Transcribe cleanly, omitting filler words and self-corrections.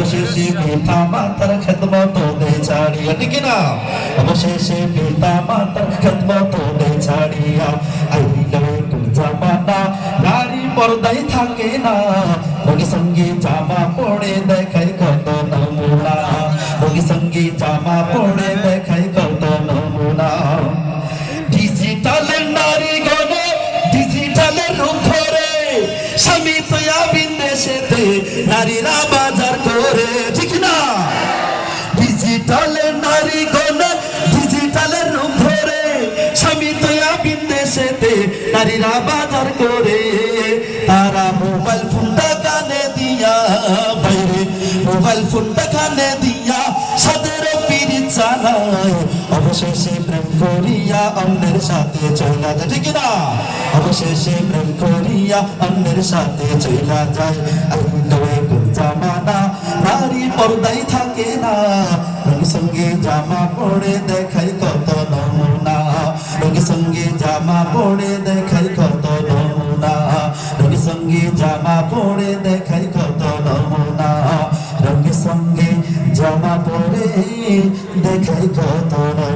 অবশেষে পিতা মাতার খেদমত দেয় ছাড়িয়া, ঠিক না? অবশেষে পিতা মাতার খেদমত দেয় ছাড়িয়া আইলো কোন জামানা নারী পর্দায় থাকে না, রঙি সঙ্গী জামা পরে দেখাই কত নমুনা, রঙি সঙ্গী জামা পরে দেখাই কত নমুনা। ডিজিটালের নারী গণ ডিজিটালের রূপ ধরে, স্বামী তোয়া বিদেশেতে নারীরা বাজার করে, ঠিক না? ডিজিটালের নারী গণ ডিজিটালের রূপ ধরে, স্বামী তোয়া বিদেশেতে নারীরা বাজার করে। তারা মোবাইল ফোনটা কানে দিয়া বাইরে, মোবাইল ফোনটা কানে দিয়া সাদের পিড়ি চালায়, অবশেষে প্রেম করিয়া অন্যের সাথে চলা যায়, ঠিক না? অবশেষে প্রেম করিয়া অন্যের সাথে চলা যায়। আইলো কোন জামানা নারী পর্দায় থাকে না, রঙি সঙ্গে জামা পরে দেখাই কত নমুনা, রঙি সঙ্গে জামা পরে দেখাই কত নমুনা, রঙি সঙ্গে জামা পরে দেখাই কত নমুনা, রঙি সঙ্গে জামা পরে দেখাই কত নমুনা।